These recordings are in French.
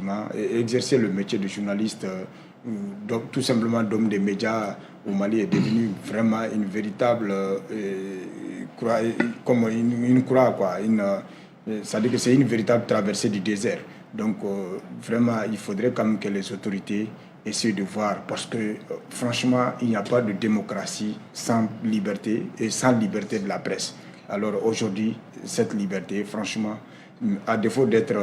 effectivement, exercer le métier de journaliste, tout simplement d'homme des médias au Mali est devenu vraiment une véritable croix, comme une croix, quoi. Ça veut dire que c'est une véritable traversée du désert. Donc, vraiment, il faudrait quand même que les autorités essayer de voir, parce que franchement, il n'y a pas de démocratie sans liberté et sans liberté de la presse. Alors aujourd'hui, cette liberté, franchement, à défaut d'être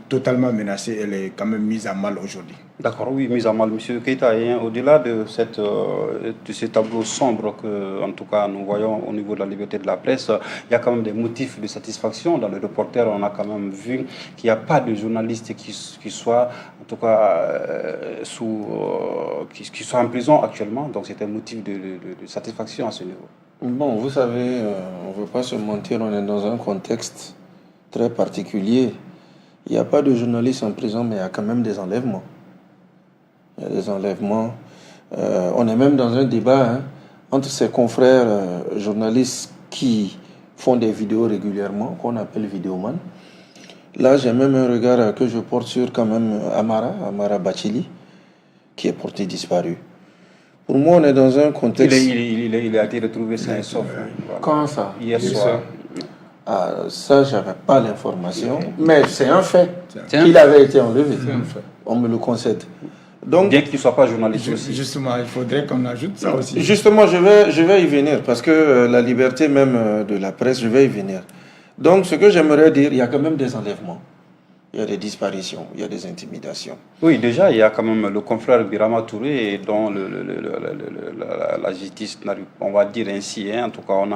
totalement menacée, elle est quand même mise à mal aujourd'hui. D'accord, oui, mise à mal, M. Keïta. Et au-delà de ces tableaux sombres que, en tout cas, nous voyons au niveau de la liberté de la presse, il y a quand même des motifs de satisfaction. Dans le reporter, on a quand même vu qu'il n'y a pas de journaliste qui soit, en tout cas, qui soit en prison actuellement. Donc, c'est un motif de satisfaction à ce niveau. Bon, vous savez, on ne veut pas se mentir, on est dans un contexte très particulier. Il n'y a pas de journalistes en prison, mais il y a quand même des enlèvements. Il y a des enlèvements. On est même dans un débat entre ses confrères journalistes qui font des vidéos régulièrement, qu'on appelle vidéoman. Là, j'ai même un regard que je porte sur quand même Amara Bachili, qui est porté disparu. Pour moi, on est dans un contexte... Il a été retrouvé sain et sauf. Voilà. Quand ça? Hier soir. Ah, ça, je n'avais pas l'information, mais c'est un fait qu'il avait été enlevé. On me le concède. Donc, bien qu'il ne soit pas journaliste aussi. Justement, il faudrait qu'on ajoute ça aussi. Justement, je vais y venir, parce que la liberté même de la presse, je vais y venir. Donc, ce que j'aimerais dire, il y a quand même des enlèvements. Il y a des disparitions, il y a des intimidations. Oui, déjà, il y a quand même le confrère Birama Touré, dont la justice n'arrive, on va dire ainsi. En tout cas, on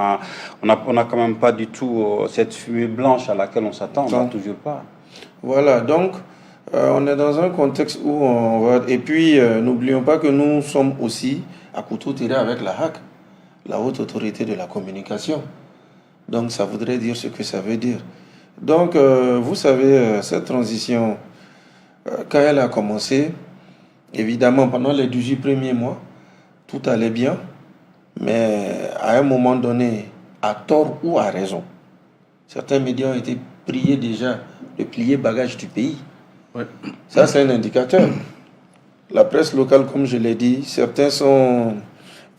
a quand même pas du tout cette fumée blanche à laquelle on s'attend, on n'a toujours pas. Voilà, donc, on est dans un contexte où on va... Et puis, n'oublions pas que nous sommes aussi à couteau tiré avec la HAC, la Haute Autorité de la Communication. Donc, ça voudrait dire ce que ça veut dire. Donc, vous savez, cette transition, quand elle a commencé, évidemment, pendant les 18 premiers mois, tout allait bien. Mais à un moment donné, à tort ou à raison, certains médias ont été priés déjà de plier bagage du pays. Ouais. Ça, c'est un indicateur. La presse locale, comme je l'ai dit, certains sont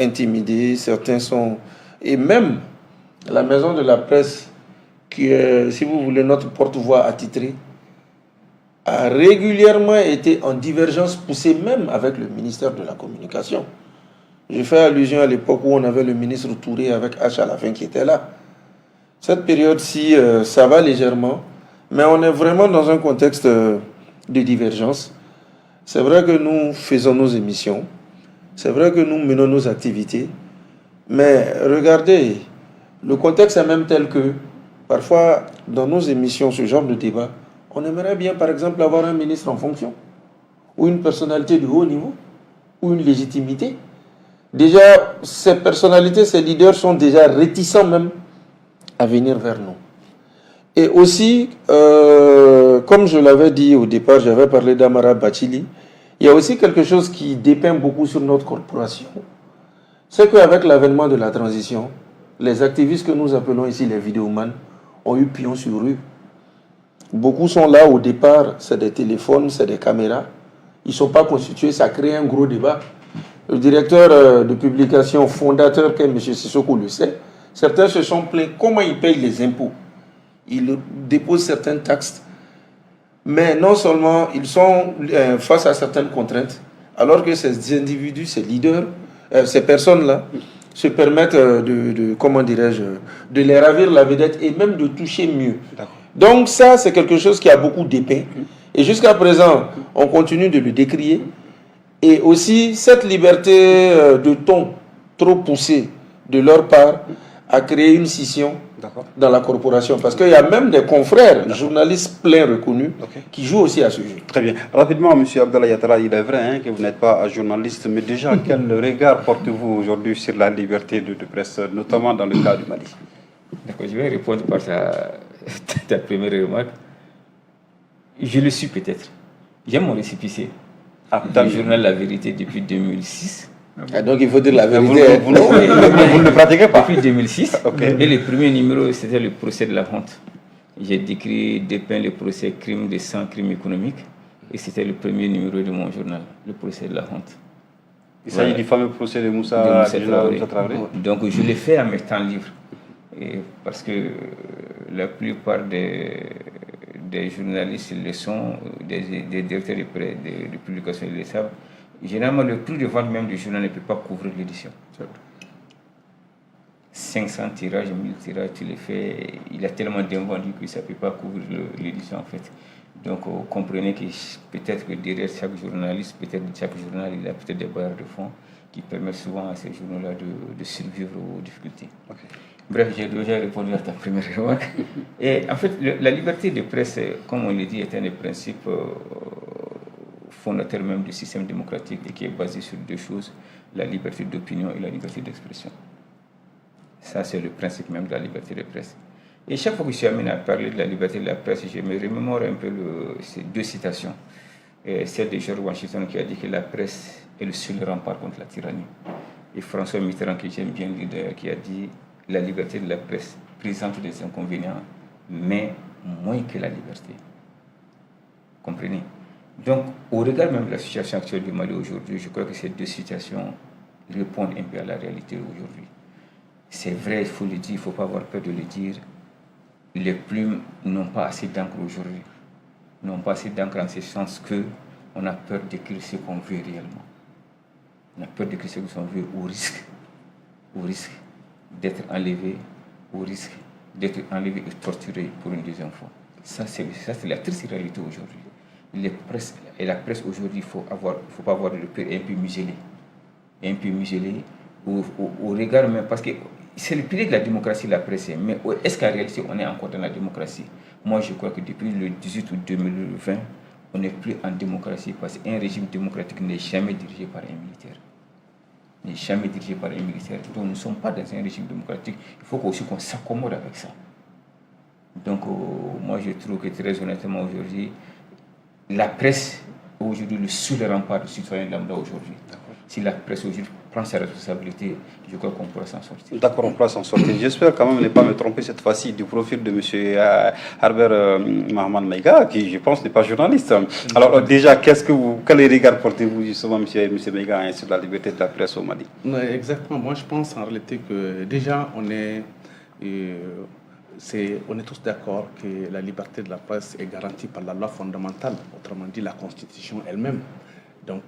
intimidés, certains sont... Et même la maison de la presse, qui est, si vous voulez, notre porte-voix attitré, a régulièrement été en divergence poussée même avec le ministère de la Communication. Je fais allusion à l'époque où on avait le ministre Touré avec H à la fin qui était là. Cette période-ci, ça va légèrement, mais on est vraiment dans un contexte de divergence. C'est vrai que nous faisons nos émissions, c'est vrai que nous menons nos activités, mais regardez, le contexte est même tel que parfois, dans nos émissions, ce genre de débat, on aimerait bien, par exemple, avoir un ministre en fonction, ou une personnalité de haut niveau, ou une légitimité. Déjà, ces personnalités, ces leaders sont déjà réticents même à venir vers nous. Et aussi, comme je l'avais dit au départ, j'avais parlé d'Amara Bachili, il y a aussi quelque chose qui dépeint beaucoup sur notre corporation. C'est qu'avec l'avènement de la transition, les activistes que nous appelons ici les vidéomans, ont eu pion sur rue. Beaucoup sont là au départ, c'est des téléphones, c'est des caméras. Ils ne sont pas constitués, ça crée un gros débat. Le directeur de publication fondateur, qui est M. Sissoko, le sait. Certains se sont plaints comment ils payent les impôts. Ils déposent certaines taxes. Mais non seulement ils sont face à certaines contraintes, alors que ces individus, ces leaders, ces personnes-là, se permettent comment dirais-je, de les ravir la vedette et même de toucher mieux. Donc ça, c'est quelque chose qui a beaucoup dépeint. Et jusqu'à présent, on continue de le décrier. Et aussi, cette liberté de ton trop poussée de leur part a créé une scission dans la corporation. Parce qu'il y a même des confrères, journalistes pleins reconnus, qui jouent aussi à ce jeu. Très bien. Rapidement, M. Abdallah Yattara, il est vrai que vous n'êtes pas journaliste, mais déjà, quel regard portez-vous aujourd'hui sur la liberté de presse, notamment dans le cas du Mali? D'accord, je vais répondre par ta première remarque. Je le suis peut-être. J'aime mon récépissé. Dans le journal La Vérité depuis 2006. Ah, donc il faut dire la vérité. Vous ne le pratiquez pas. Depuis 2006. Et le premier numéro, c'était le procès de la honte. J'ai dépeint le procès crime de sang, crime économique. Et c'était le premier numéro de mon journal, le procès de la honte. Il s'agit du fameux procès de Moussa Traoré. Donc je l'ai fait à mes temps libres. Et parce que la plupart des journalistes le sont, des directeurs de publication, ils le savent. Généralement, le prix de vente même du journal ne peut pas couvrir l'édition. 500 tirages, 1000 tirages, tu les fais, il a tellement d'invendus que ça ne peut pas couvrir l'édition en fait. Donc vous comprenez que peut-être que derrière chaque journaliste, peut-être chaque journal, il a peut-être des bailleurs de fonds qui permettent souvent à ces journaux-là de survivre aux difficultés. Okay. Bref, j'ai déjà répondu à ta première remarque. Et en fait, la liberté de presse, comme on l'a dit, est un des principes fondateurs même du système démocratique et qui est basé sur deux choses, la liberté d'opinion et la liberté d'expression. Ça, c'est le principe même de la liberté de presse. Et chaque fois que je suis amené à parler de la liberté de la presse, je me remémore un peu ces deux citations. Celle de George Washington qui a dit que la presse est le seul rempart contre la tyrannie. Et François Mitterrand, que j'aime bien leader, qui a dit la liberté de la presse présente des inconvénients, mais moins que la liberté. Comprenez? Donc, au regard même de la situation actuelle du Mali aujourd'hui, je crois que ces deux situations répondent un peu à la réalité aujourd'hui. C'est vrai, il faut le dire, il ne faut pas avoir peur de le dire. Les plumes n'ont pas assez d'encre aujourd'hui. N'ont pas assez d'encre en ce sens qu'on a peur d'écrire ce qu'on veut réellement. On a peur d'écrire ce qu'on veut au risque d'être enlevé, au risque d'être enlevé et torturé pour une deuxième fois. Ça, c'est la triste réalité aujourd'hui. La presse aujourd'hui, il ne faut pas avoir de peur, un peu muselé, au regard même, parce que c'est le pilier de la démocratie, la presse, mais est-ce qu'en réalité on est encore dans la démocratie? Moi je crois que depuis le 18 août 2020, on n'est plus en démocratie parce qu'un régime démocratique n'est jamais dirigé par un militaire. Donc nous ne sommes pas dans un régime démocratique, il faut aussi qu'on s'accommode avec ça. Donc moi je trouve que très honnêtement aujourd'hui, la presse aujourd'hui le seul rempart du citoyen lambda aujourd'hui. Si la presse aujourd'hui prend sa responsabilité, je crois qu'on pourra s'en sortir. D'accord, on pourra s'en sortir. J'espère quand même ne pas me tromper cette fois-ci du profil de M. Harbert Mahaman Maïga, qui je pense n'est pas journaliste. Alors déjà, quel regard portez-vous justement, M. Maïga, sur la liberté de la presse au Mali? Exactement, moi je pense en réalité que déjà on est tous d'accord que la liberté de la presse est garantie par la loi fondamentale, autrement dit la Constitution elle-même. Donc,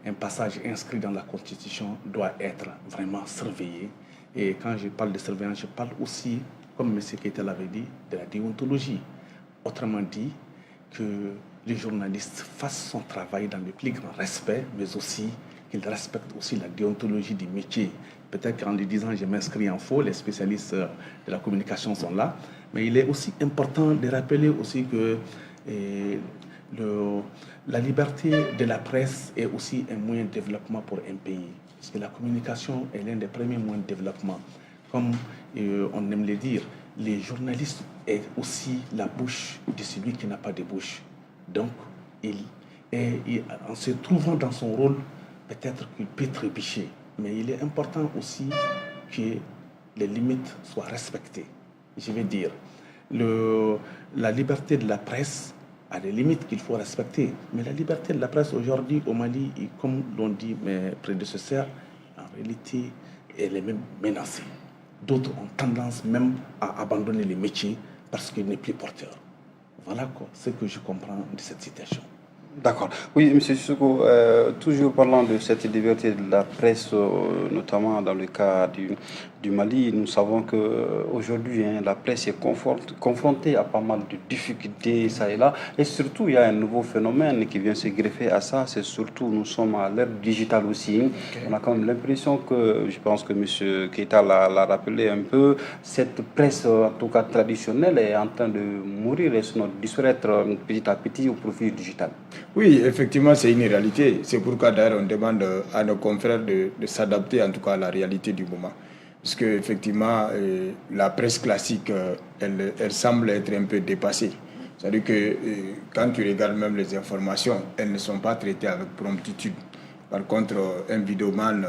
un passage inscrit dans la Constitution doit être vraiment surveillé. Et quand je parle de surveillance, je parle aussi, comme M. Keita l'avait dit, de la déontologie. Autrement dit, que les journalistes fassent son travail dans le plus grand respect, mais aussi qu'ils respectent aussi la déontologie du métier. Peut-être qu'en le disant, je m'inscris en faux, les spécialistes de la communication sont là. Mais il est aussi important de rappeler aussi que la liberté de la presse est aussi un moyen de développement pour un pays. Parce que la communication est l'un des premiers moyens de développement. Comme on aime le dire, les journalistes est aussi la bouche de celui qui n'a pas de bouche. Donc, en se trouvant dans son rôle, peut-être qu'il peut trébucher. Mais il est important aussi que les limites soient respectées. Je veux dire, la liberté de la presse a des limites qu'il faut respecter. Mais la liberté de la presse aujourd'hui au Mali, comme l'ont dit mes prédécesseurs, en réalité, elle est même menacée. D'autres ont tendance même à abandonner les métiers parce qu'ils n'est plus porteur. Voilà ce que je comprends de cette situation. D'accord. Oui, M. Sissoko, toujours parlant de cette liberté de la presse, notamment dans le cas du Mali, nous savons qu'aujourd'hui, la presse est confrontée à pas mal de difficultés, ça et là. Et surtout, il y a un nouveau phénomène qui vient se greffer à ça. C'est surtout, nous sommes à l'ère digitale aussi. Okay. On a quand même l'impression que, je pense que M. Keita l'a rappelé un peu, cette presse, en tout cas traditionnelle, est en train de mourir et sinon disparaître petit à petit au profit du digital. Oui, effectivement, c'est une réalité. C'est pourquoi d'ailleurs on demande à nos confrères de s'adapter en tout cas à la réalité du moment. Parce qu'effectivement, la presse classique, elle semble être un peu dépassée. C'est-à-dire que quand tu regardes même les informations, elles ne sont pas traitées avec promptitude. Par contre, un vidéoman,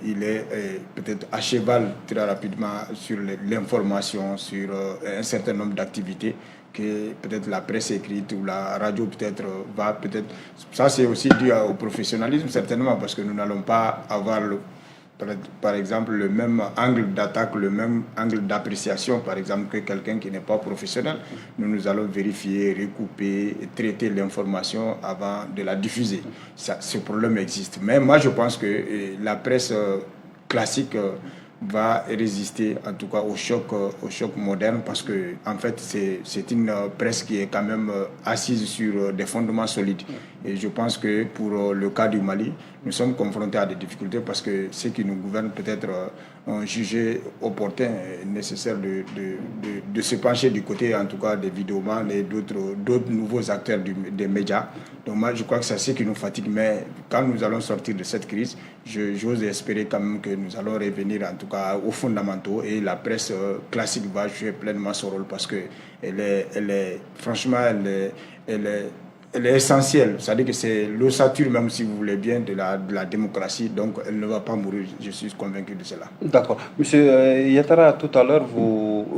il est peut-être à cheval très rapidement sur l'information, sur un certain nombre d'activités que peut-être la presse écrite ou la radio peut-être va peut-être... Ça, c'est aussi dû au professionnalisme, certainement, parce que nous n'allons pas avoir, par exemple, le même angle d'attaque, le même angle d'appréciation, par exemple, que quelqu'un qui n'est pas professionnel. Nous allons vérifier, recouper, traiter l'information avant de la diffuser. Ce problème existe. Mais moi, je pense que la presse classique va résister en tout cas au choc moderne, parce que en fait c'est une presse qui est quand même assise sur des fondements solides. Et je pense que pour le cas du Mali, nous sommes confrontés à des difficultés parce que ceux qui nous gouvernent peut-être ont jugé opportun et nécessaire de se pencher du côté en tout cas des vidéomans et d'autres nouveaux acteurs des médias. Donc moi je crois que c'est ce qui nous fatigue, mais quand nous allons sortir de cette crise, j'ose espérer quand même que nous allons revenir en tout cas aux fondamentaux, et la presse classique va jouer pleinement son rôle, parce que elle est franchement elle est essentielle. C'est-à-dire que c'est l'ossature même, si vous voulez bien, de la démocratie. Donc elle ne va pas mourir, je suis convaincu de cela. D'accord. Monsieur Yatara, tout à l'heure,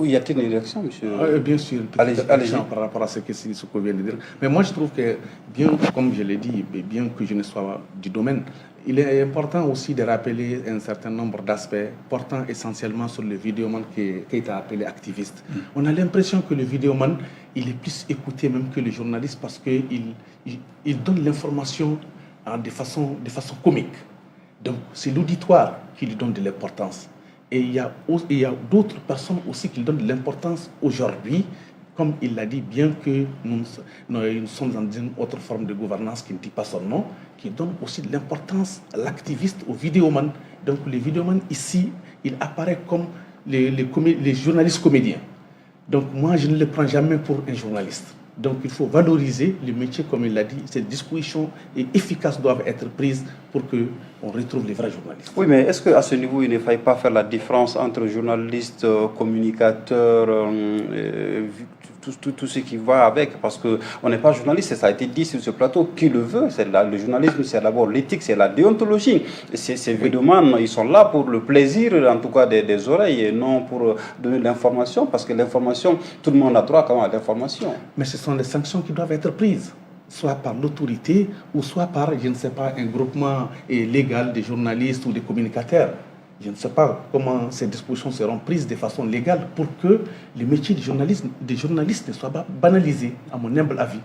y a-t-il une réaction, monsieur? Bien sûr, allez-y par rapport à ce qu'on vient de dire. Mais moi, je trouve que, bien, comme je l'ai dit, bien que je ne sois pas du domaine, il est important aussi de rappeler un certain nombre d'aspects portant essentiellement sur le vidéoman qui est appelé activiste. On a l'impression que le vidéoman, il est plus écouté même que le journaliste, parce qu'il donne l'information de façon comique. Donc c'est l'auditoire qui lui donne de l'importance. Et il y a d'autres personnes aussi qui lui donnent de l'importance aujourd'hui, comme il l'a dit, bien que nous sommes dans une autre forme de gouvernance qui ne dit pas son nom, qui donne aussi de l'importance à l'activiste, au vidéoman. Donc les vidéomans ici, il apparaît comme les journalistes comédiens. Donc moi, je ne le prends jamais pour un journaliste. Donc il faut valoriser le métier, comme il l'a dit. Ces dispositions efficaces doivent être prises pour qu'on retrouve les vrais journalistes. Oui, mais est-ce qu'à ce niveau, il ne faille pas faire la différence entre journalistes, communicateurs, tout ce qui va avec? Parce qu'on n'est pas journaliste, et ça a été dit sur ce plateau, qui le veut. Le journalisme, c'est d'abord l'éthique, c'est la déontologie. Ces vidéomans, ils sont là pour le plaisir, en tout cas des oreilles, et non pour donner de l'information, parce que l'information, tout le monde a droit quand même à l'information. Mais ce sont des sanctions qui doivent être prises, soit par l'autorité, ou soit par, je ne sais pas, un groupement légal des journalistes ou des communicateurs. Je ne sais pas comment ces dispositions seront prises de façon légale pour que le métier des journalistes ne soit pas banalisé, à mon humble avis.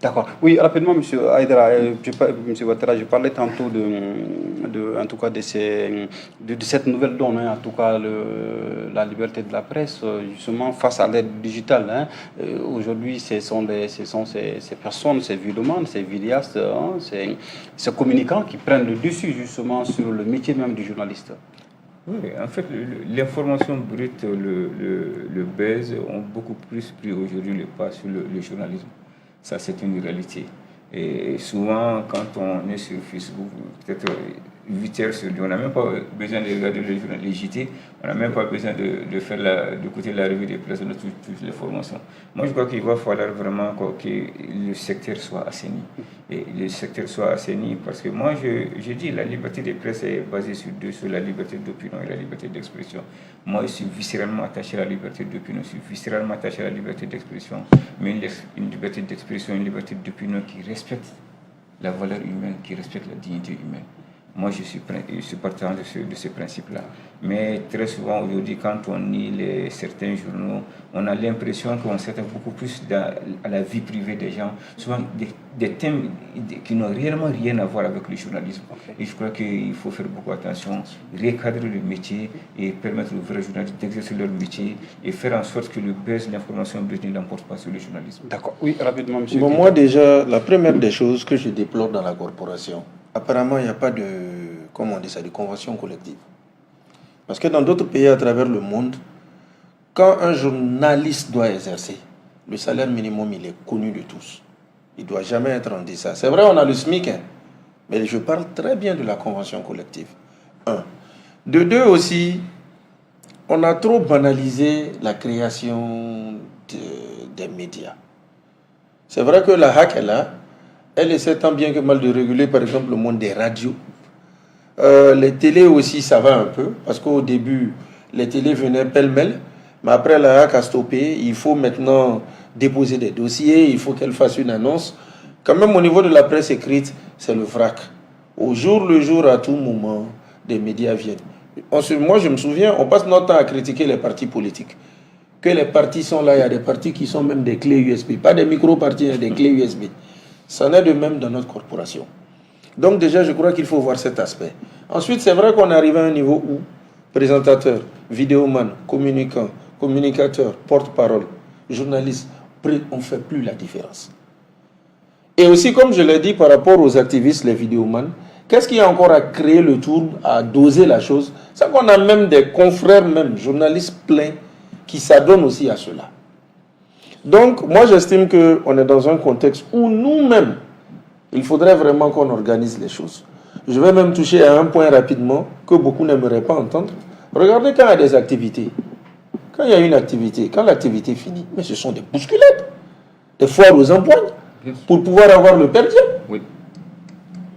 D'accord. Oui, rapidement, M. Aïdara, M. Ouattara, je parlais tantôt en tout cas de cette nouvelle donne, en tout cas la liberté de la presse, justement face à l'aide digitale. Aujourd'hui, ce sont ces personnes, ces vidéomans, ces vidéastes, ces communicants qui prennent le dessus justement sur le métier même du journaliste. Oui, en fait, l'information brute, le buzz ont beaucoup plus pris aujourd'hui le pas sur le journalisme. Ça, c'est une réalité. Et souvent, quand on est sur Facebook, peut-être 8 heures sur 10, on n'a même pas besoin de regarder les JT, on n'a même pas besoin d'écouter la revue des presse de toutes les formations. Moi, je crois qu'il va falloir vraiment que le secteur soit assaini. Et le secteur soit assaini parce que moi, je dis la liberté de presse est basée sur la liberté d'opinion et la liberté d'expression. Moi, je suis viscéralement attaché à la liberté d'opinion, je suis viscéralement attaché à la liberté d'expression, mais une liberté d'expression, une liberté d'opinion qui respecte la valeur humaine, qui respecte la dignité humaine. Moi, je suis partant de ce principe-là. Mais très souvent, aujourd'hui, quand on lit certains journaux, on a l'impression qu'on s'attaque beaucoup plus à la vie privée des gens, souvent des thèmes qui n'ont réellement rien à voir avec le journalisme. Okay. Et je crois qu'il faut faire beaucoup attention, recadrer le métier et permettre aux vrais journalistes d'exercer leur métier et faire en sorte que le buzz, l'information buzz ne l'emporte pas sur le journalisme. D'accord. Oui, rapidement, monsieur. Bon, moi, déjà, la première des choses que je déplore dans la corporation, apparemment, il n'y a pas de convention collective. Parce que dans d'autres pays à travers le monde, quand un journaliste doit exercer, le salaire minimum, il est connu de tous. Il ne doit jamais être en deçà. C'est vrai, on a le SMIC, mais je parle très bien de la convention collective. De deux aussi, on a trop banalisé la création des médias. C'est vrai que la HAC est là. Elle essaie tant bien que mal de réguler, par exemple, le monde des radios. Les télés aussi, ça va un peu, parce qu'au début, les télés venaient pêle-mêle, mais après la HAC a stoppé. Il faut maintenant déposer des dossiers, il faut qu'elle fasse une annonce. Quand même, au niveau de la presse écrite, c'est le vrac. Au jour le jour, à tout moment, des médias viennent. Moi, je me souviens, on passe notre temps à critiquer les partis politiques. Que les partis sont là, il y a des partis qui sont même des clés USB. Pas des micro-partis, il y a des clés USB. Ça en est de même dans notre corporation. Donc déjà, je crois qu'il faut voir cet aspect. Ensuite, c'est vrai qu'on arrive à un niveau où présentateur, vidéoman, communicant, communicateur, porte-parole, journaliste, on ne fait plus la différence. Et aussi, comme je l'ai dit par rapport aux activistes, les vidéomans, qu'est-ce qui a encore à créer le tour, à doser la chose? C'est qu'on a même des confrères, même journalistes pleins, qui s'adonnent aussi à cela. Donc, moi, j'estime qu'on est dans un contexte où nous-mêmes, il faudrait vraiment qu'on organise les choses. Je vais même toucher à un point rapidement que beaucoup n'aimeraient pas entendre. Regardez quand il y a des activités. Quand il y a une activité, quand l'activité finit, mais ce sont des bousculades, des foires aux empoignes, pour pouvoir avoir le per diem. Oui.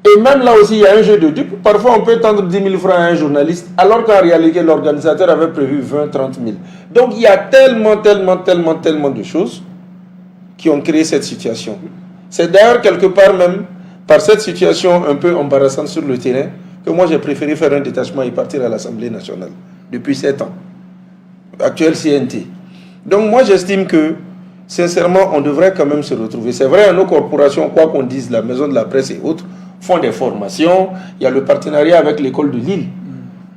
Et même là aussi, il y a un jeu de dupes. Parfois, on peut tendre 10 000 francs à un journaliste, alors qu'en réalité, l'organisateur avait prévu 20, 30 000. Donc, il y a tellement de choses qui ont créé cette situation. C'est d'ailleurs quelque part même, par cette situation un peu embarrassante sur le terrain, que moi, j'ai préféré faire un détachement et partir à l'Assemblée nationale, depuis 7 ans. Actuel CNT. Donc, moi, j'estime que, sincèrement, on devrait quand même se retrouver. C'est vrai, nos corporations, quoi qu'on dise, la Maison de la Presse et autres, font des formations. Il y a le partenariat avec l'école de Lille,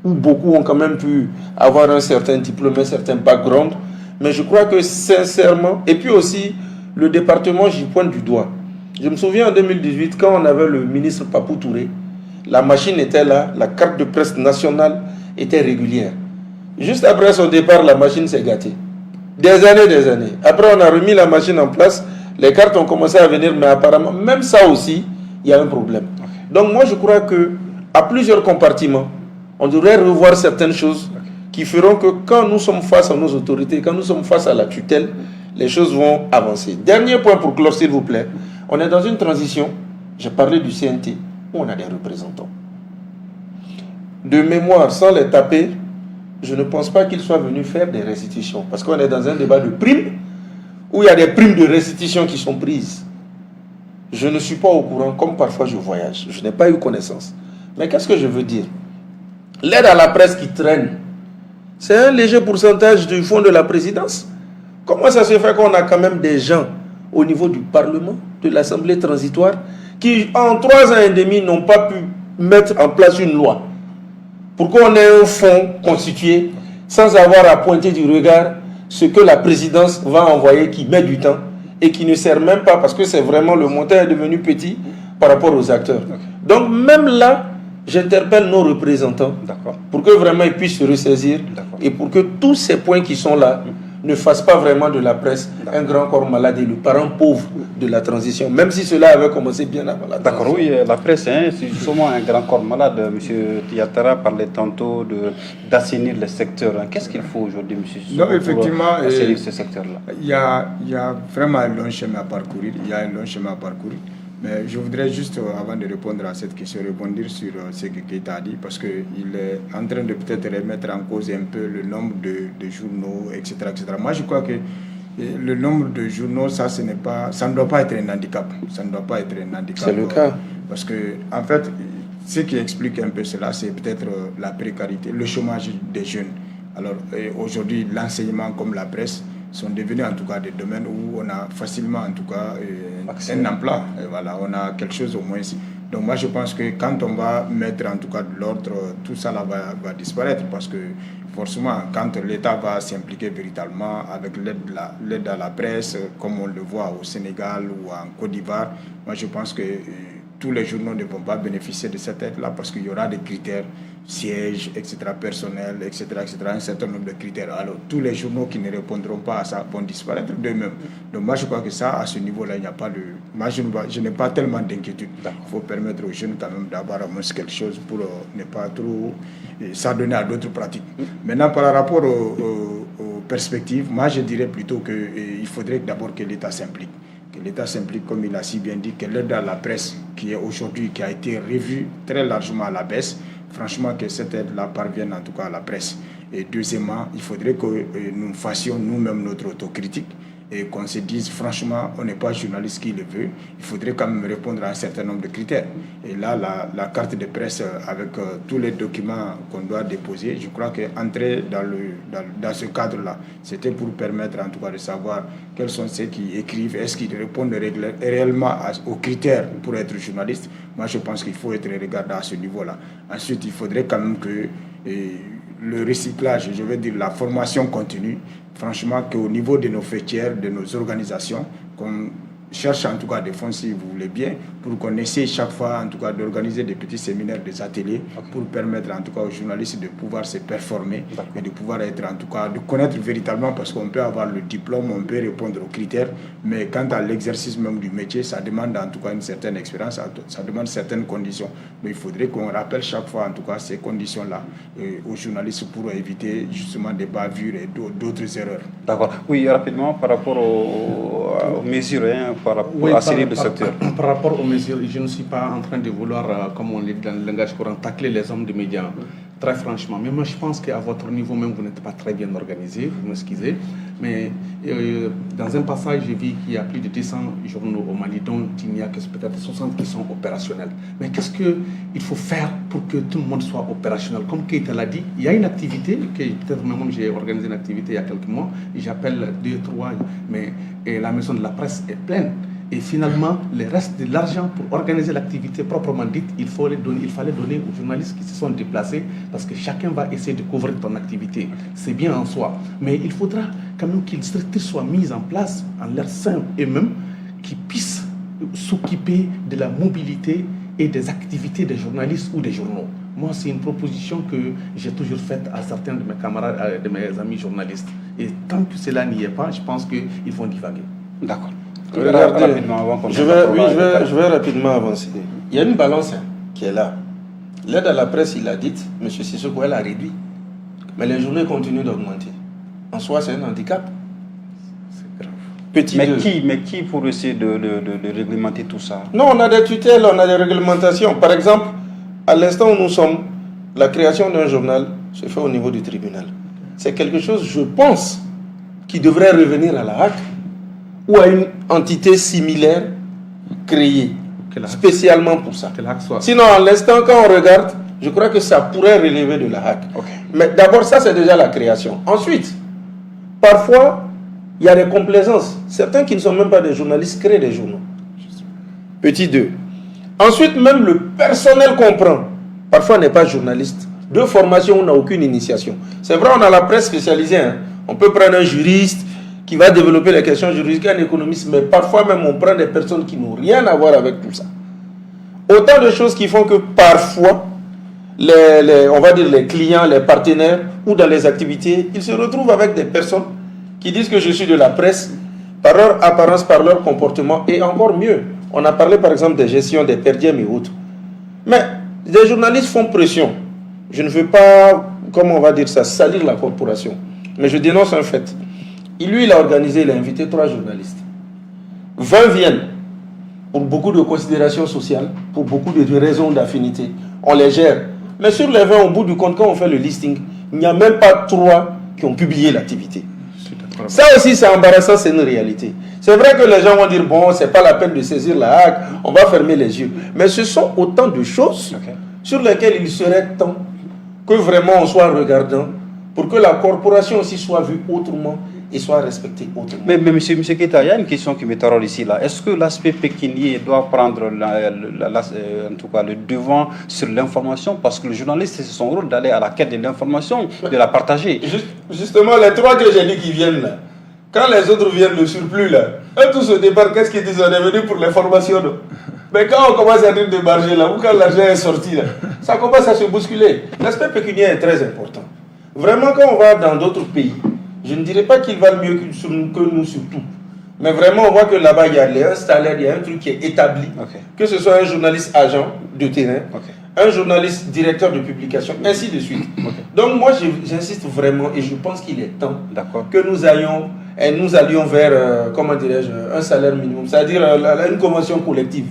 où beaucoup ont quand même pu avoir un certain diplôme, un certain background. Mais je crois que sincèrement, et puis aussi, le département, j'y pointe du doigt. Je me souviens en 2018, quand on avait le ministre Papou Touré, la machine était là, la carte de presse nationale était régulière. Juste après son départ, la machine s'est gâtée. Des années. Après, on a remis la machine en place, les cartes ont commencé à venir, mais apparemment, même ça aussi, il y a un problème. Donc moi, je crois que à plusieurs compartiments, on devrait revoir certaines choses qui feront que quand nous sommes face à nos autorités, quand nous sommes face à la tutelle, les choses vont avancer. Dernier point pour clore, s'il vous plaît. On est dans une transition, j'ai parlé du CNT, où on a des représentants. De mémoire, sans les taper, je ne pense pas qu'ils soient venus faire des restitutions. Parce qu'on est dans un débat de primes, où il y a des primes de restitution qui sont prises. Je ne suis pas au courant, comme parfois je voyage. Je n'ai pas eu connaissance. Mais qu'est-ce que je veux dire? L'aide à la presse qui traîne, c'est un léger pourcentage du fonds de la présidence. Comment ça se fait qu'on a quand même des gens au niveau du Parlement, de l'Assemblée transitoire, qui en 3 ans et demi n'ont pas pu mettre en place une loi pour qu'on ait un fonds constitué sans avoir à pointer du regard ce que la présidence va envoyer qui met du temps et qui ne sert même pas parce que c'est vraiment le montant est devenu petit par rapport aux acteurs. Donc même là, j'interpelle nos représentants pour que vraiment ils puissent se ressaisir et pour que tous ces points qui sont là ne fassent pas vraiment de la presse un grand corps malade et le parent pauvre de la transition, même si cela avait commencé bien avant la transition. D'accord, oui, la presse, c'est justement un grand corps malade. Monsieur Tiatara parlait tantôt d'assainir le secteur. Qu'est-ce qu'il faut aujourd'hui, monsieur Sissoko, effectivement, pour assainir ce secteur-là? Il y a vraiment un long chemin à parcourir. Mais je voudrais juste, avant de répondre à cette question, rebondir sur ce que Keita a dit, parce qu'il est en train de peut-être remettre en cause un peu le nombre de journaux, etc., etc. Moi, je crois que le nombre de journaux, ça ne doit pas être un handicap. Ça ne doit pas être un handicap. C'est le cas. Parce que, en fait, ce qui explique un peu cela, c'est peut-être la précarité, le chômage des jeunes. Alors, aujourd'hui, l'enseignement comme la presse sont devenus en tout cas des domaines où on a facilement en tout cas un emploi. Et voilà, on a quelque chose au moins. Donc moi je pense que quand on va mettre en tout cas de l'ordre, tout ça là va disparaître parce que forcément quand l'État va s'impliquer véritablement avec l'aide à la presse, comme on le voit au Sénégal ou en Côte d'Ivoire, moi je pense que tous les journaux ne vont pas bénéficier de cette aide-là parce qu'il y aura des critères, sièges, etc., personnel, etc., un certain nombre de critères. Alors, tous les journaux qui ne répondront pas à ça vont disparaître d'eux-mêmes. Donc, moi, je crois que ça, à ce niveau-là, il n'y a pas de... Moi, je n'ai pas tellement d'inquiétude. Il faut permettre aux jeunes quand même d'avoir au moins quelque chose pour ne pas trop s'adonner à d'autres pratiques. Maintenant, par rapport aux perspectives, moi, je dirais plutôt qu'il faudrait d'abord que l'État s'implique. Que l'État s'implique, comme il a si bien dit, que l'aide à la presse, qui a été revue très largement à la baisse, franchement, que cette aide-là parvienne en tout cas à la presse. Et deuxièmement, il faudrait que nous fassions nous-mêmes notre autocritique et qu'on se dise franchement, on n'est pas journaliste qui le veut, il faudrait quand même répondre à un certain nombre de critères. Et là, la carte de presse avec tous les documents qu'on doit déposer, je crois qu'entrer dans ce cadre-là, c'était pour permettre en tout cas de savoir quels sont ceux qui écrivent, est-ce qu'ils répondent réellement aux critères pour être journaliste. Moi, je pense qu'il faut être regardé à ce niveau-là. Ensuite, il faudrait quand même que le recyclage, je veux dire la formation continue, franchement qu'au niveau de nos fêtières, de nos organisations, qu'on cherche en tout cas des fonds si vous voulez bien, pour qu'on essaie chaque fois en tout cas d'organiser des petits séminaires, des ateliers, pour permettre en tout cas aux journalistes de pouvoir se performer et de pouvoir être en tout cas, de connaître véritablement, parce qu'on peut avoir le diplôme, on peut répondre aux critères, mais quant à l'exercice même du métier, ça demande en tout cas une certaine expérience, ça demande certaines conditions. Mais il faudrait qu'on rappelle chaque fois en tout cas ces conditions-là aux journalistes pour éviter justement des bavures et d'autres erreurs. D'accord. Oui, rapidement par rapport aux mesures, par rapport à ces deux secteurs. Par rapport aux mesures, je ne suis pas en train de vouloir, comme on dit dans le langage courant, tacler les hommes de médias. Très franchement. Mais moi, je pense qu'à votre niveau même, vous n'êtes pas très bien organisé, vous m'excusez. Mais dans un passage, j'ai vu qu'il y a plus de 200 journaux au Mali, dont il n'y a que peut-être 60 qui sont opérationnels. Mais qu'est-ce qu'il faut faire pour que tout le monde soit opérationnel? Comme Keita l'a dit, il y a une activité, peut-être même j'ai organisé une activité il y a quelques mois, j'appelle 2, 3, mais la maison de la presse est pleine. Et finalement, le reste de l'argent pour organiser l'activité proprement dite, il fallait donner aux journalistes qui se sont déplacés, parce que chacun va essayer de couvrir ton activité. C'est bien en soi. Mais il faudra quand même qu'une structure soit mise en place en leur sein eux-mêmes, qui puissent s'occuper de la mobilité et des activités des journalistes ou des journaux. Moi, c'est une proposition que j'ai toujours faite à certains de mes camarades, de mes amis journalistes. Et tant que cela n'y est pas, je pense qu'ils vont divaguer. D'accord. Regardez, je vais rapidement avancer. Il y a une balance qui est là. L'aide à la presse, il l'a dit, M. Sissoko, elle a réduit. Mais les journées continuent d'augmenter. En soi, c'est un handicap. C'est grave. Mais qui pour essayer de réglementer tout ça? Non, on a des tutelles, on a des réglementations. Par exemple, à l'instant où nous sommes, la création d'un journal se fait au niveau du tribunal. C'est quelque chose, je pense, qui devrait revenir à la HAC ou à une entité similaire créée spécialement pour ça. Sinon, à l'instant, quand on regarde, je crois que ça pourrait relever de la HAC. Okay. Mais d'abord, ça, c'est déjà la création. Ensuite, parfois, il y a des complaisances. Certains qui ne sont même pas des journalistes créent des journaux. Petit 2. Ensuite, même le personnel qu'on prend, parfois n'est pas journaliste. De formation, on n'a aucune initiation. C'est vrai, on a la presse spécialisée. On peut prendre un juriste qui va développer les questions juridiques, un économiste, mais parfois même on prend des personnes qui n'ont rien à voir avec tout ça. Autant de choses qui font que parfois, on va dire les clients, les partenaires, ou dans les activités, ils se retrouvent avec des personnes qui disent que je suis de la presse, par leur apparence, par leur comportement, et encore mieux. On a parlé par exemple des gestions des perdièmes et autres. Mais les journalistes font pression. Je ne veux pas, comment on va dire ça, salir la corporation. Mais je dénonce un fait. Il a organisé, il a invité 3 journalistes. 20 viennent pour beaucoup de considérations sociales, pour beaucoup de raisons d'affinité. On les gère. Mais sur les 20, au bout du compte, quand on fait le listing, il n'y a même pas 3 qui ont publié l'activité. Ça aussi, c'est embarrassant, c'est une réalité. C'est vrai que les gens vont dire, bon, c'est pas la peine de saisir la HAC, on va fermer les yeux. Mais ce sont autant de choses sur lesquelles il serait temps que vraiment on soit regardant pour que la corporation aussi soit vue autrement et soit respectée autrement. Mais monsieur Keita, il y a une question qui me taraude ici. Est-ce que l'aspect pécunier doit prendre en tout cas le devant sur l'information? Parce que le journaliste, c'est son rôle d'aller à la quête de l'information, de la partager. Justement, les 3 que j'ai dit qui viennent là, quand les autres viennent, le surplus là, eux tous au départ, qu'est-ce qu'ils disent? On est venu pour l'information. Mais quand on commence à dire de marger là, ou quand l'argent est sorti là, ça commence à se bousculer. L'aspect pécunier est très important. Vraiment, quand on va dans d'autres pays, je ne dirais pas qu'ils valent mieux que nous surtout. Mais vraiment, on voit que là-bas, il y a un salaire, il y a un truc qui est établi. Que ce soit un journaliste agent de terrain, un journaliste directeur de publication, ainsi de suite. Donc moi, j'insiste vraiment, et je pense qu'il est temps que nous allions vers, comment dirais-je, un salaire minimum, c'est-à-dire une convention collective.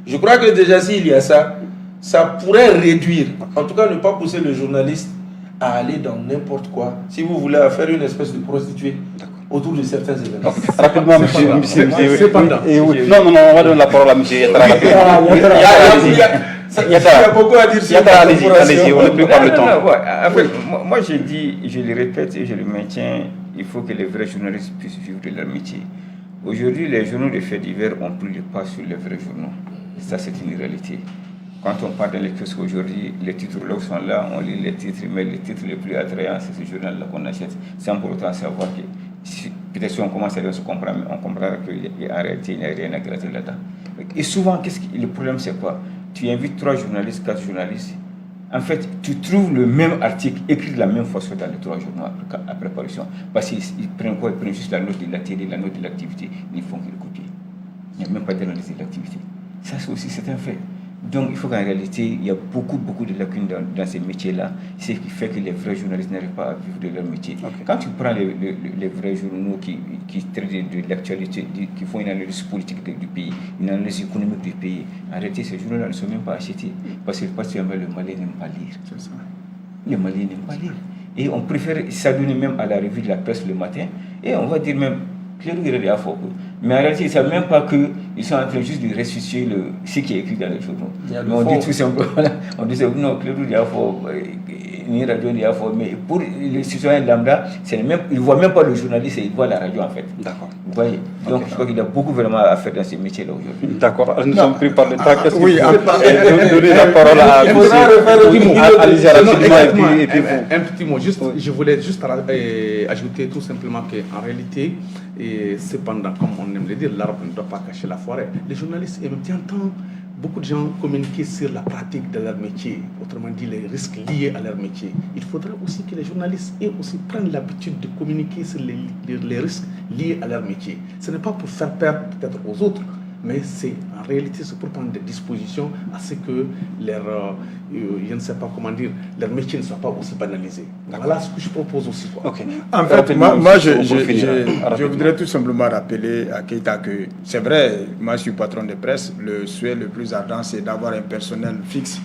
Je crois que déjà, s'il y a ça, ça pourrait réduire, en tout cas ne pas pousser le journaliste à aller dans n'importe quoi. Si vous voulez faire une espèce de prostituée, autour de certains événements. Rapidement, monsieur. Cependant. Non, on va donner la parole à monsieur Yattara. Il y a beaucoup à dire sur allez-y, on ne plus pas le temps. Moi, je le répète et je le maintiens, il faut que les vrais journalistes puissent vivre de leur métier. Aujourd'hui, les journaux de faits divers ont pris le pas sur les vrais journaux. Ça, c'est une réalité. Quand on parle dans les kiosques aujourd'hui, les titrologues sont là, on lit les titres, mais les titres les plus attrayants, c'est ce journal-là qu'on achète, sans pour autant savoir que, peut-être si on commence à lire, on comprendra qu'en réalité, il n'y a rien à gratter là-dedans. Et souvent, le problème, c'est quoi? Tu invites 3 journalistes, 4 journalistes, en fait, tu trouves le même article écrit de la même façon dans les 3 journaux après parution. Parce qu'ils prennent quoi? Ils prennent juste la note de la télé, la note de l'activité, ils ne font que le copier. Il n'y a même pas d'analyse de l'activité. Ça, c'est un fait. Donc, il faut qu'en réalité, il y a beaucoup de lacunes dans ces métiers-là. C'est ce qui fait que les vrais journalistes n'arrivent pas à vivre de leur métier. Okay. Quand tu prends les vrais journaux qui traitent de l'actualité, qui font une analyse politique du pays, une analyse économique du pays, en réalité, ces journaux-là ne sont même pas achetés. Parce que particulièrement, le Mali n'aime pas lire. Le Mali n'aime pas lire. Et on préfère s'adonner même à la revue de la presse le matin. Et on va dire même, mais en réalité, ils ne savent même pas qu'ils sont en train juste de restituer ce qui est écrit dans les journaux. Mais on dit tout simplement, on dit non, Clédou Diafo, ni radio Diafo, mais pour les citoyens lambda, ils ne voient même pas le journaliste, ils voient la radio en fait. D'accord. Vous voyez. Donc okay. Je crois qu'il y a beaucoup vraiment à faire dans ces métiers-là aujourd'hui. D'accord. Nous sommes pris par le temps. Qu'est-ce oui, donner la parole à un petit mot. Juste, je voulais juste ajouter tout simplement qu'en réalité, et cependant, comme on aime le dire, l'arbre ne doit pas cacher la forêt. Les journalistes entendent beaucoup de gens communiquer sur la pratique de leur métier, autrement dit les risques liés à leur métier. Il faudra aussi que les journalistes prennent l'habitude de communiquer sur les risques liés à leur métier. Ce n'est pas pour faire peur peut-être aux autres, mais en réalité c'est pour prendre des dispositions à ce que je ne sais pas comment dire, leur métier ne soit pas aussi banalisé. Voilà ce que je propose aussi. Quoi. Okay. En fait, moi je voudrais tout simplement rappeler à Keita que c'est vrai, moi je suis patron de presse, le souhait le plus ardent c'est d'avoir un personnel fixe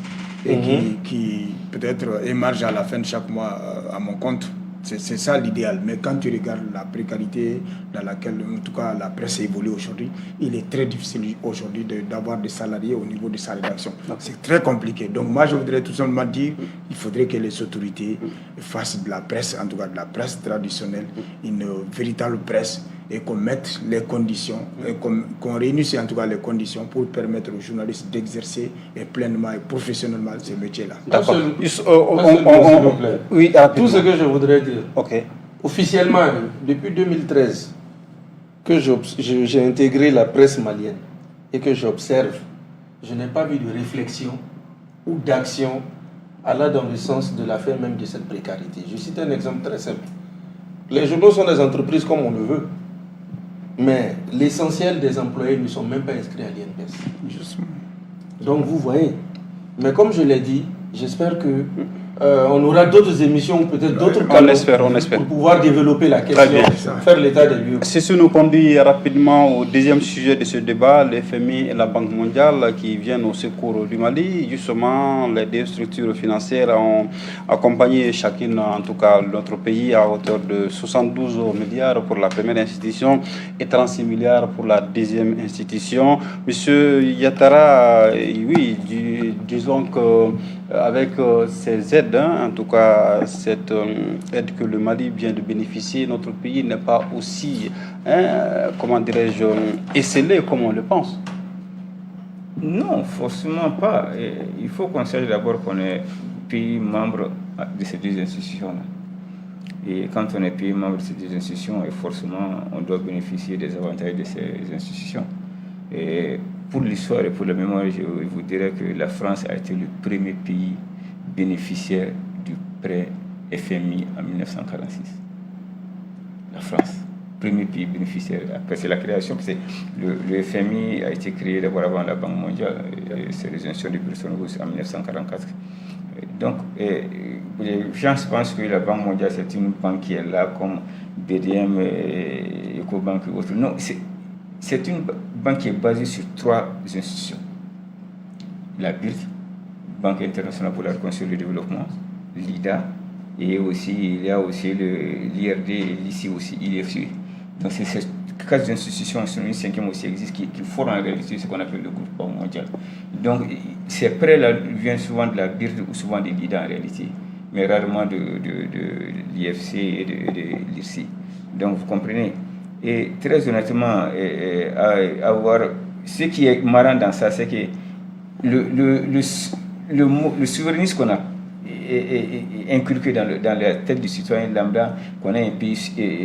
et qui peut-être émarge à la fin de chaque mois à mon compte. C'est ça l'idéal. Mais quand tu regardes la précarité dans laquelle, en tout cas, la presse évolue aujourd'hui, il est très difficile aujourd'hui d'avoir des salariés au niveau de sa rédaction. C'est très compliqué. Donc moi, je voudrais tout simplement dire qu'il faudrait que les autorités fassent de la presse, en tout cas de la presse traditionnelle, une véritable presse, et qu'on mette les conditions, qu'on réunisse en tout cas les conditions pour permettre aux journalistes d'exercer pleinement et professionnellement ces métiers-là. D'accord. Oui, tout ce que je voudrais dire, officiellement, depuis 2013, que j'ai intégré la presse malienne et que j'observe, je n'ai pas vu de réflexion ou d'action allant dans le sens de la fin même de cette précarité. Je cite un exemple très simple. Les journaux sont des entreprises comme on le veut. Mais l'essentiel des employés ne sont même pas inscrits à l'INPS. Donc vous voyez. Mais comme je l'ai dit, j'espère que on aura d'autres émissions, peut-être d'autres canaux pour pouvoir développer la question, faire l'état des lieux. C'est ce nous conduit rapidement au deuxième sujet de ce débat, le FMI et la Banque mondiale qui viennent au secours du Mali. Justement, les deux structures financières ont accompagné chacune, en tout cas notre pays, à hauteur de 72 milliards pour la première institution et 36 milliards pour la deuxième institution. Monsieur Yattara, oui, disons que avec ces aides, en tout cas cette aide que le Mali vient de bénéficier, notre pays n'est pas aussi, comment dirais-je, esselé comme on le pense. Non, forcément pas. Il faut qu'on sache d'abord qu'on est pays membre de ces deux institutions-là. Et quand on est pays membre de ces deux institutions, forcément, on doit bénéficier des avantages de ces institutions. Et pour l'histoire et pour la mémoire, je vous dirais que la France a été le premier pays bénéficiaire du prêt FMI en 1946. La France, premier pays bénéficiaire. Après, c'est la création, le FMI a été créé d'abord avant la Banque mondiale, c'est les institutions de Bretton Woods en 1944. Donc, les gens pensent que la Banque mondiale, c'est une banque qui est là comme BDM, Ecobank et autres. Non, c'est une banque qui est basée sur 3 institutions. La BIRD, Banque internationale pour la reconstruction et le développement, l'IDA, et aussi il y a aussi l'IRD et l'ICI aussi, IFC. Donc c'est ces quatre institutions, une cinquième aussi existe, qui forment en réalité ce qu'on appelle le groupe mondial. Donc ces prêts-là viennent souvent de la BIRD ou souvent des LIDA en réalité, mais rarement de l'IFC et de l'IRSI. Donc vous comprenez. Et très honnêtement, ce qui est marrant dans ça, c'est que le souverainisme qu'on a inculqué dans la tête du citoyen lambda, qu'on est un pays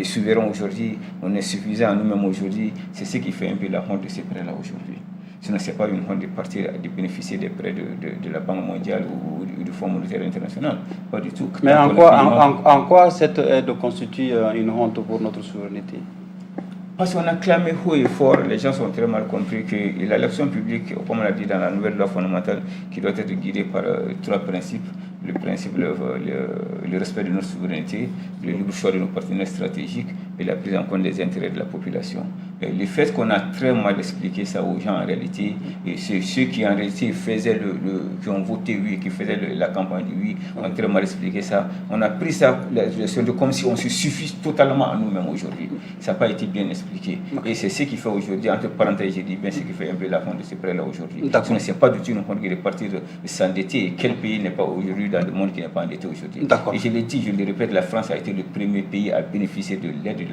souverain aujourd'hui, on est suffisant à nous-mêmes aujourd'hui, c'est ce qui fait un peu la honte de ces prêts-là aujourd'hui. Sinon, ce n'est pas une honte de partir de bénéficier des prêts de la Banque mondiale ou du Fonds monétaire international. Pas du tout. Mais en quoi cette aide constitue une honte pour notre souveraineté? Parce qu'on a clamé haut et fort, les gens sont très mal compris que l'élection publique, comme on l'a dit dans la nouvelle loi fondamentale, qui doit être guidée par trois principes. Le principe, le respect de notre souveraineté, le libre choix de nos partenaires stratégiques et la prise en compte des intérêts de la population. Et le fait qu'on a très mal expliqué ça aux gens en réalité, et c'est ceux qui en réalité faisaient qui ont voté oui, qui faisaient la campagne du oui, ont très mal expliqué ça. On a pris ça comme si on se suffit totalement à nous-mêmes aujourd'hui. Ça n'a pas été bien expliqué. Et c'est ce qui fait aujourd'hui, entre parenthèses, j'ai dit bien, ce qui fait un peu la honte de ces prêts-là aujourd'hui. Ce n'est pas du tout une honte de partir de s'endetter. Quel pays n'est pas aujourd'hui dans le monde qui n'est pas endetté aujourd'hui? Et je l'ai dit, je le répète, la France a été le premier pays à bénéficier de l'aide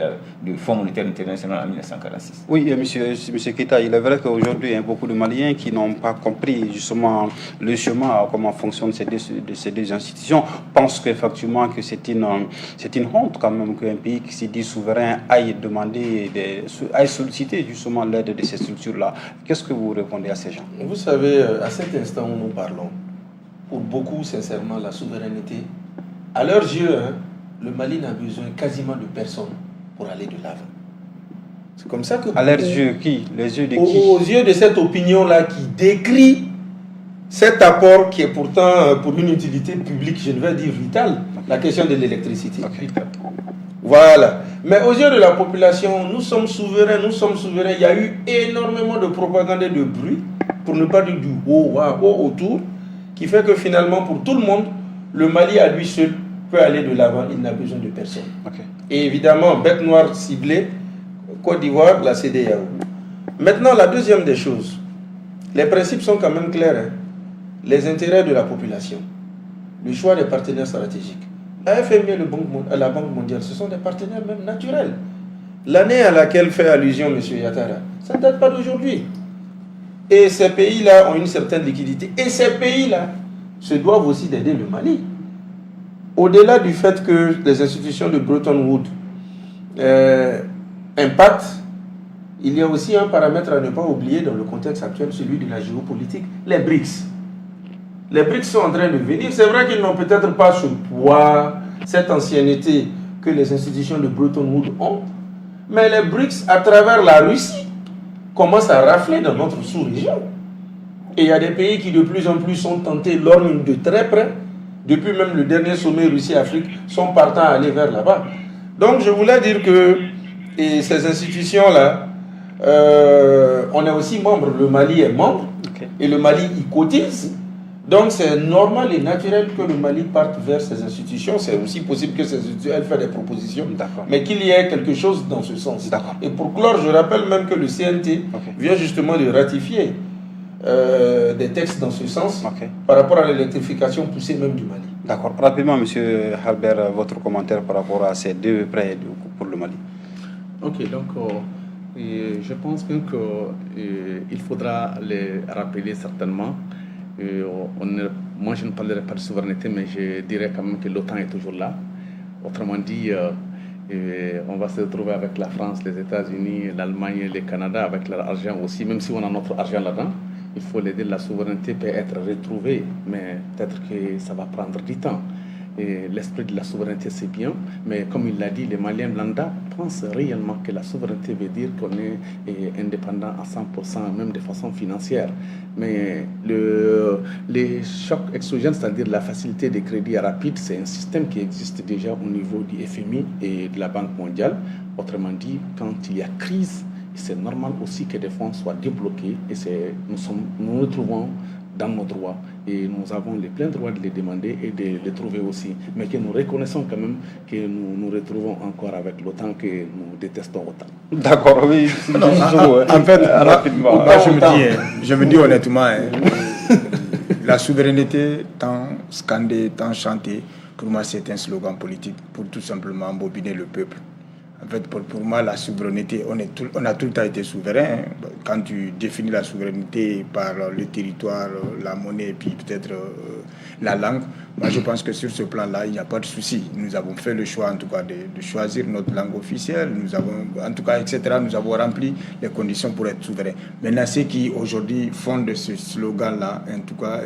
du Fonds monétaire international en 1946. Oui, monsieur Keita, il est vrai qu'aujourd'hui, il y a beaucoup de Maliens qui n'ont pas compris justement le chemin, comment fonctionnent ces deux institutions, pensent qu'effectivement que c'est une honte quand même qu'un pays qui se dit souverain aille demander, aille solliciter justement l'aide de ces structures-là. Qu'est-ce que vous répondez à ces gens? Vous savez, à cet instant où nous parlons, pour beaucoup, sincèrement, la souveraineté, à leurs yeux, le Mali n'a besoin quasiment de personne pour aller de l'avant. C'est comme ça que... À leurs yeux, qui? Les yeux de qui? Aux yeux de cette opinion-là qui décrit cet apport qui est pourtant pour une utilité publique, je ne vais dire vitale, la question de l'électricité. Voilà. Mais aux yeux de la population, nous sommes souverains. Il y a eu énormément de propagande et de bruit, pour ne pas dire du haut autour, qui fait que finalement, pour tout le monde, le Mali à lui seul peut aller de l'avant, il n'a besoin de personne. Et évidemment, bête noire ciblée, Côte d'Ivoire, la CEDEAO. Maintenant, la deuxième des choses, les principes sont quand même clairs. Les intérêts de la population, le choix des partenaires stratégiques. La FMI et la Banque mondiale, ce sont des partenaires même naturels. L'année à laquelle fait allusion M. Yattara, ça ne date pas d'aujourd'hui. Et ces pays-là ont une certaine liquidité. Et ces pays-là se doivent aussi d'aider le Mali. Au-delà du fait que les institutions de Bretton Woods impactent, il y a aussi un paramètre à ne pas oublier dans le contexte actuel, celui de la géopolitique, les BRICS. Les BRICS sont en train de venir. C'est vrai qu'ils n'ont peut-être pas ce poids, cette ancienneté que les institutions de Bretton Woods ont, mais les BRICS, à travers la Russie, commencent à rafler dans notre sous-région. Et il y a des pays qui de plus en plus sont tentés, lorgnent de très près, depuis même le dernier sommet Russie-Afrique, sont partants à aller vers là-bas. Donc je voulais dire que ces institutions-là, on est aussi membre, le Mali est membre, et le Mali y cotise. Donc c'est normal et naturel que le Mali parte vers ces institutions. C'est aussi possible que ces institutions fassent des propositions, mais qu'il y ait quelque chose dans ce sens. Et pour clore, je rappelle même que le CNT vient justement de ratifier des textes dans ce sens par rapport à l'électrification poussée même du Mali. D'accord. Rapidement, M. Albert, votre commentaire par rapport à ces deux prêts pour le Mali. Ok, donc je pense qu'il faudra les rappeler certainement. Moi, je ne parlerai pas de souveraineté, mais je dirais quand même que l'OTAN est toujours là. Autrement dit, on va se retrouver avec la France, les États-Unis, l'Allemagne et le Canada avec leur argent aussi, même si on a notre argent là-dedans. Il faut l'aider, la souveraineté peut être retrouvée, mais peut-être que ça va prendre du temps. Et l'esprit de la souveraineté, c'est bien, mais comme il l'a dit, les Maliens lambda pensent réellement que la souveraineté veut dire qu'on est indépendant à 100%, même de façon financière. Mais les chocs exogènes, c'est-à-dire la facilité des crédits rapides, c'est un système qui existe déjà au niveau du FMI et de la Banque mondiale. Autrement dit, quand il y a crise, c'est normal aussi que des fonds soient débloqués et nous nous trouvons dans nos droits. Et nous avons le plein droit de les demander et de les trouver aussi. Mais que nous reconnaissons quand même que nous nous retrouvons encore avec l'OTAN, que nous détestons autant. D'accord, oui. En fait, rapidement. moi, je me dis honnêtement, la souveraineté, tant scandée, tant chantée, pour moi, c'est un slogan politique pour tout simplement embobiner le peuple. En fait, pour moi, la souveraineté, on a tout le temps été souverain. Quand tu définis la souveraineté par le territoire, la monnaie et puis peut-être la langue, moi je pense que sur ce plan-là, il n'y a pas de souci. Nous avons fait le choix en tout cas de choisir notre langue officielle, nous avons, en tout cas, etc., nous avons rempli les conditions pour être souverains. Maintenant, ceux qui aujourd'hui font de ce slogan-là, en tout cas,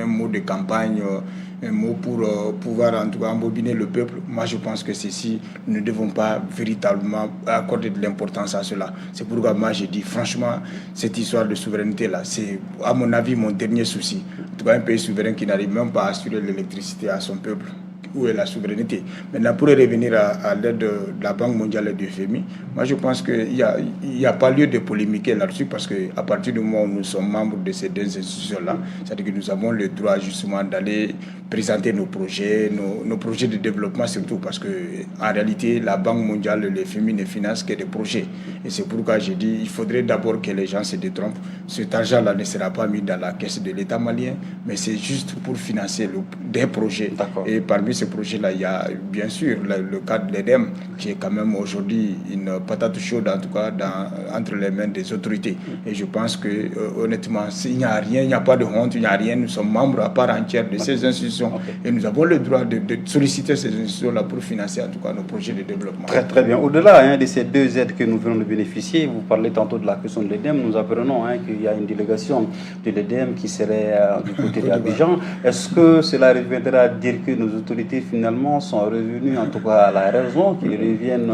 un mot de campagne, un mot pour pouvoir en tout cas embobiner le peuple, moi je pense que ceci, nous ne devons pas véritablement accorder de l'importance à cela. C'est pourquoi moi j'ai dit franchement, cette histoire de souveraineté-là, c'est à mon avis mon dernier souci. En tout cas, un pays souverain qui n'arrive même pas à assurer l'électricité à son peuple. Où est la souveraineté? Maintenant, pour revenir à l'aide de la Banque mondiale et du FMI, moi je pense qu'il n'y a pas lieu de polémiquer là-dessus parce qu'à partir du moment où nous sommes membres de ces deux institutions-là, c'est-à-dire que nous avons le droit justement d'aller présenter nos projets de développement surtout parce qu'en réalité, la Banque mondiale et le FMI ne financent que des projets. Et c'est pourquoi j'ai dit qu'il faudrait d'abord que les gens se détrompent. Cet argent-là ne sera pas mis dans la caisse de l'État malien, mais c'est juste pour financer des projets. Et parmi ces projets-là, il y a bien sûr le cas de l'EDEM, qui est quand même aujourd'hui une patate chaude, en tout cas entre les mains des autorités. Et je pense que honnêtement, il n'y a rien, il n'y a pas de honte, il n'y a rien. Nous sommes membres à part entière de ces institutions et nous avons le droit de solliciter ces institutions-là pour financer en tout cas nos projets de développement. Très très bien. Au-delà de ces deux aides que nous venons de bénéficier, vous parlez tantôt de la question de l'EDEM, nous apprenons qu'il y a une délégation de l'EDEM qui serait du côté d'Abidjan. Est-ce que cela reviendra à dire que nos autorités finalement sont revenues en tout cas à la raison, qu'ils reviennent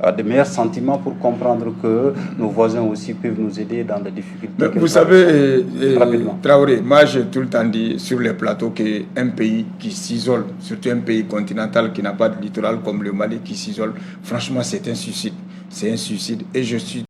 à de meilleurs sentiments pour comprendre que nos voisins aussi peuvent nous aider dans les difficultés? Vous savez, Traoré, moi j'ai tout le temps dit sur les plateaux qu'un pays qui s'isole, surtout un pays continental qui n'a pas de littoral comme le Mali qui s'isole, franchement c'est un suicide. C'est un suicide et je suis